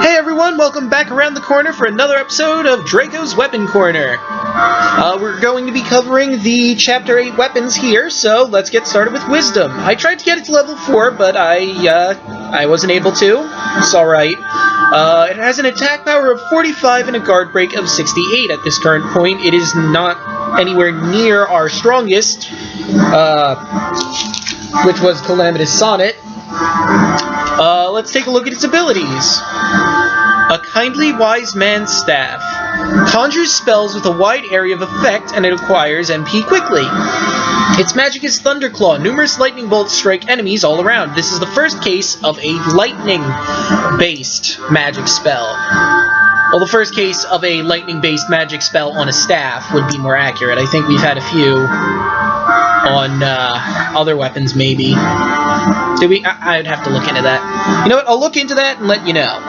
Hey everyone, welcome back around the corner for another episode of Draco's Weapon Corner. We're going to be covering the Chapter 8 weapons here, so let's get started with Wisdom. I tried to get it to level 4, but I wasn't able to. It's alright. It has an attack power of 45 and a guard break of 68 at this current point. It is not anywhere near our strongest, which was Calamitous Sonnet. Let's take a look at its abilities. A Kindly Wise Man's Staff. Conjures spells with a wide area of effect, and it acquires MP quickly. Its magic is Thunderclaw. Numerous lightning bolts strike enemies all around. This is the first case of a lightning-based magic spell. Well, the first case of a lightning-based magic spell on a staff would be more accurate. I think we've had a few on other weapons, maybe. Did we? I'd have to look into that. You know what? I'll look into that and let you know.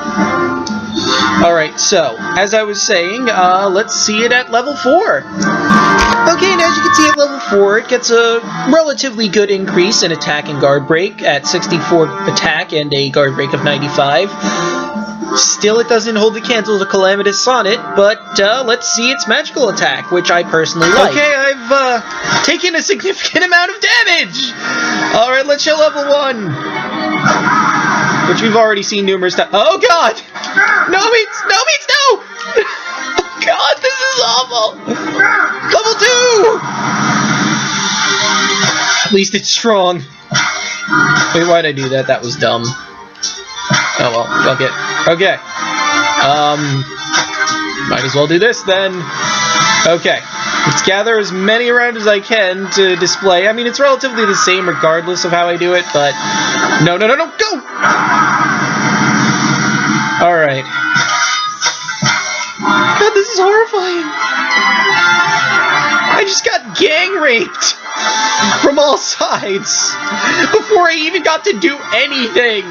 Alright, so, as I was saying, let's see it at level 4. Okay, and as you can see at level 4, it gets a relatively good increase in attack and guard break at 64 attack and a guard break of 95. Still, it doesn't hold the candle to Calamitous Sonnet, but let's see its magical attack, which I personally like. Okay, I've taken a significant amount of damage! Alright, let's show level 1. Which we've already seen numerous times. Oh god! No meats! No meats! No! Oh god, this is awful! Level 2! At least it's strong. Wait, why'd I do that? That was dumb. Oh well, fuck it. Okay. Might as well do this then. Okay. Let's gather as many around as I can to display. I mean, it's relatively the same regardless of how I do it, but... No, no, no, no, go! Alright. God, this is horrifying. I just got gang raped from all sides before I even got to do anything.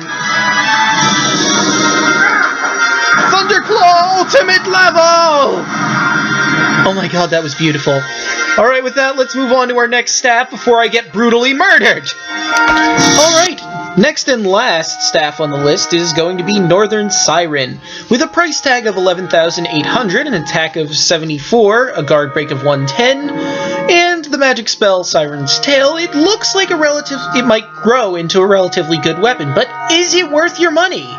Thunderclaw Ultimate Level! Oh my god, that was beautiful. Alright, with that, let's move on to our next staff before I get brutally murdered. Alright, next and last staff on the list is going to be Northern Siren. With a price tag of 11,800, an attack of 74, a guard break of 110, and the magic spell Siren's Tail, it looks like it might grow into a relatively good weapon, but is it worth your money?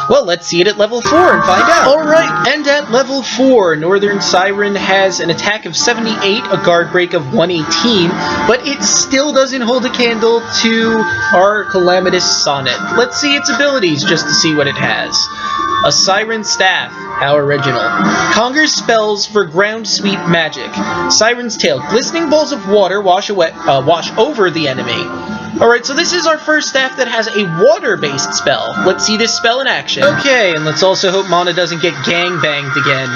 Well, let's see it at level 4 and find out. Alright, and at level 4, Northern Siren has an attack of 78, a guard break of 118, but it still doesn't hold a candle to our Calamitous Sonnet. Let's see its abilities just to see what it has. A Siren Staff, how original. Conjures spells for ground sweep magic. Siren's Tail, glistening balls of water wash over the enemy. Alright, so this is our first staff that has a water-based spell. Let's see this spell in action. Okay, and let's also hope Mana doesn't get gang-banged again.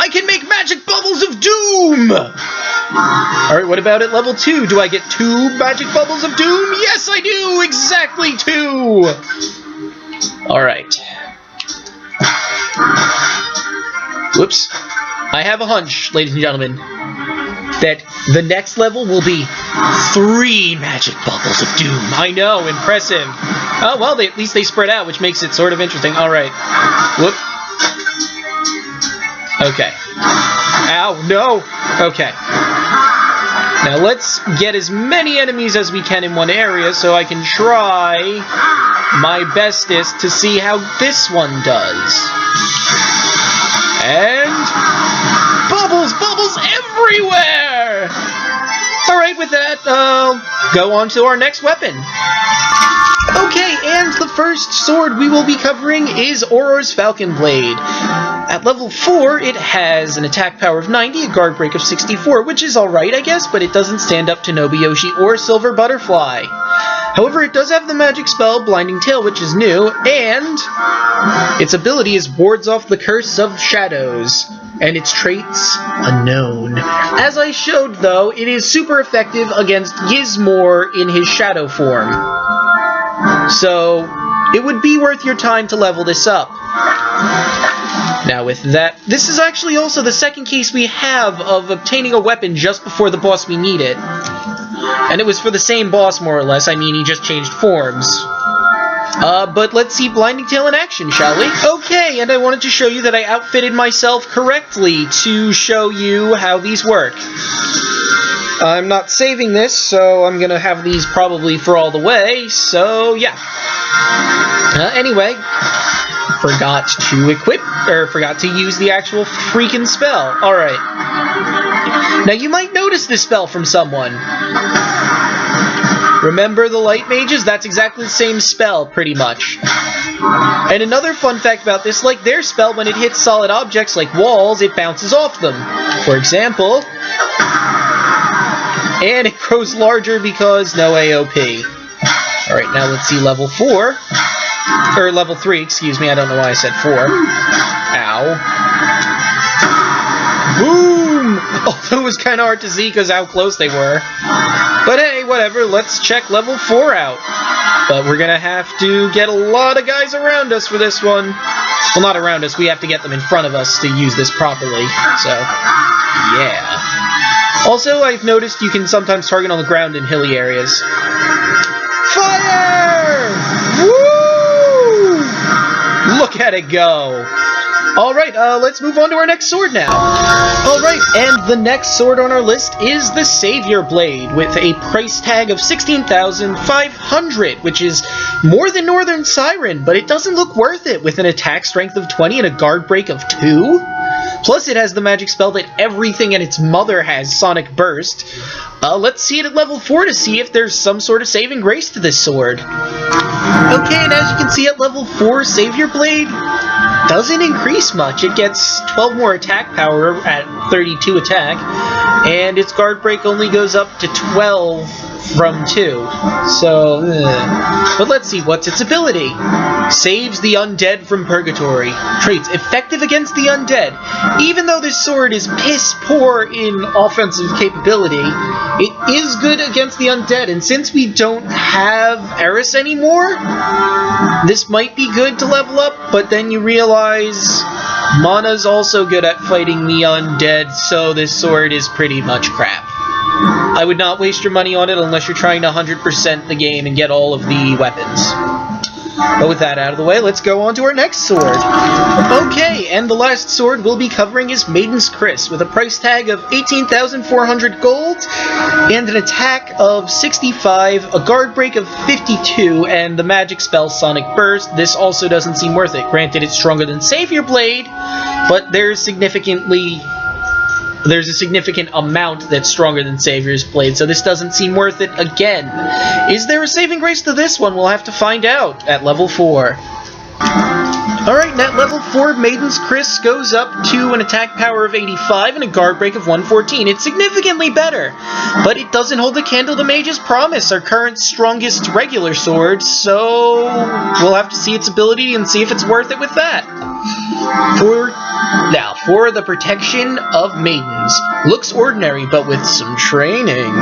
I can make magic bubbles of doom! Alright, what about at level 2? Do I get 2 magic bubbles of doom? Yes, I do! Exactly 2! Alright. Whoops. I have a hunch, ladies and gentlemen, that the next level will be 3 magic bubbles of doom. I know, impressive. Oh, well, at least they spread out, which makes it sort of interesting. Alright. Whoop. Okay. Ow, no! Okay. Now let's get as many enemies as we can in one area so I can try my bestest to see how this one does. And... bubbles! Bubbles everywhere! Alright, with that, go on to our next weapon. Okay, and the first sword we will be covering is Auror's Falcon Blade. At level 4, it has an attack power of 90, a guard break of 64, which is alright, I guess, but it doesn't stand up to Nobuyoshi or Silver Butterfly. However, it does have the magic spell Blinding Tail, which is new, and its ability is wards off the curse of shadows, and its traits unknown. As I showed, though, it is super effective against Gizmor in his shadow form. So, it would be worth your time to level this up. Now with that, this is actually also the second case we have of obtaining a weapon just before the boss we need it. And it was for the same boss, more or less. I mean, he just changed forms. But let's see Blinding Tail in action, shall we? Okay, and I wanted to show you that I outfitted myself correctly to show you how these work. I'm not saving this, so I'm gonna have these probably for all the way, so yeah. Anyway, forgot to use the actual freaking spell. Alright. Now you might notice this spell from someone. Remember the light mages? That's exactly the same spell, pretty much. And another fun fact about this, like their spell, when it hits solid objects like walls, it bounces off them. For example... And it grows larger because no AOP. Alright, now let's see level 4. Or level 3, excuse me, I don't know why I said 4. Ow. Boom! Although it was kind of hard to see because how close they were. But hey, whatever, let's check level 4 out. But we're gonna have to get a lot of guys around us for this one. Well, not around us, we have to get them in front of us to use this properly. So, yeah. Also, I've noticed you can sometimes target on the ground in hilly areas. Fire! Woo! Look at it go! Alright, let's move on to our next sword now. Alright, and the next sword on our list is the Savior Blade, with a price tag of 16,500, which is more than Northern Siren, but it doesn't look worth it with an attack strength of 20 and a guard break of 2. Plus, it has the magic spell that everything and its mother has, Sonic Burst. Let's see it at level 4 to see if there's some sort of saving grace to this sword. Okay, and as you can see at level 4, Savior Blade doesn't increase much. It gets 12 more attack power at 32 attack, and its guard break only goes up to 12 from 2. So, but let's see, what's its ability? Saves the undead from purgatory. Traits: effective against the undead. Even though this sword is piss poor in offensive capability, it is good against the undead, and since we don't have Eris anymore, this might be good to level up, but then you realize Mana's also good at fighting the undead, so this sword is pretty much crap. I would not waste your money on it unless you're trying to 100% the game and get all of the weapons. But with that out of the way, let's go on to our next sword. Okay, and the last sword we'll be covering is Maiden's Kriss, with a price tag of 18,400 gold, and an attack of 65, a guard break of 52, and the magic spell Sonic Burst. This also doesn't seem worth it. Granted, it's stronger than Savior Blade, but there's a significant amount that's stronger than Savior's Blade, so this doesn't seem worth it again. Is there a saving grace to this one? We'll have to find out at level 4. Alright, and at level 4, Maiden's Kriss goes up to an attack power of 85 and a guard break of 114. It's significantly better, but it doesn't hold a candle to Mage's Promise, our current strongest regular sword, so we'll have to see its ability and see if it's worth it with that. Now, for the Protection of Maidens. Looks ordinary, but with some training.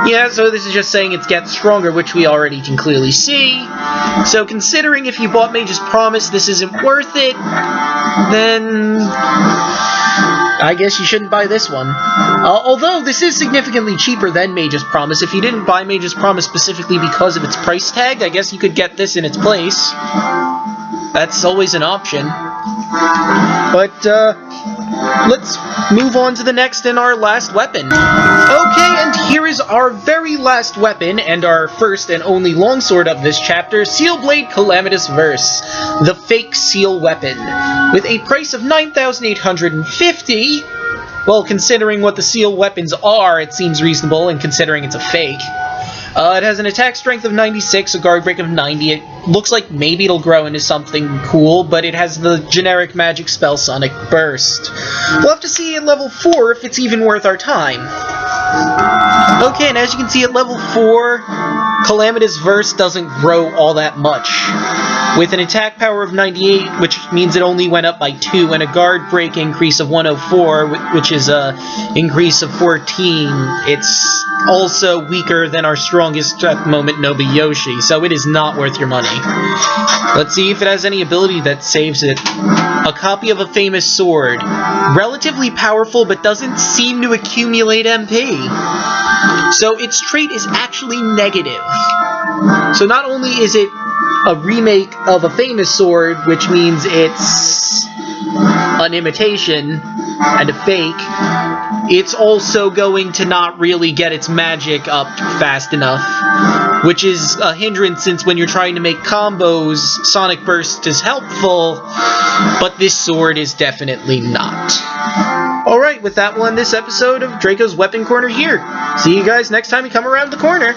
Yeah, so this is just saying it gets stronger, which we already can clearly see. So considering if you bought Mage's Promise this isn't worth it, then I guess you shouldn't buy this one. Although this is significantly cheaper than Mage's Promise. If you didn't buy Mage's Promise specifically because of its price tag, I guess you could get this in its place. That's always an option. But, let's move on to the next and our last weapon. Okay, and here is our very last weapon, and our first and only longsword of this chapter, Seal Blade Calamitous Verse, the fake seal weapon. With a price of 9,850, well, considering what the seal weapons are, it seems reasonable, and considering it's a fake. It has an attack strength of 96, a guard break of 90. It looks like maybe it'll grow into something cool, but it has the generic magic spell Sonic Burst. We'll have to see at level 4 if it's even worth our time. Okay, and as you can see at level 4, Calamitous Verse doesn't grow all that much. With an attack power of 98, which means it only went up by 2, and a guard break increase of 104, which is a increase of 14, it's also weaker than our strongest at the moment, Nobuyoshi, so it is not worth your money. Let's see if it has any ability that saves it. A copy of a famous sword. Relatively powerful, but doesn't seem to accumulate MP. So its trait is actually negative. So not only is it a remake of a famous sword, which means it's an imitation and a fake, it's also going to not really get its magic up fast enough, which is a hindrance since when you're trying to make combos, Sonic Burst is helpful, but this sword is definitely not. Alright, with that, we'll end this episode of Draco's Weapon Corner here. See you guys next time you come around the corner.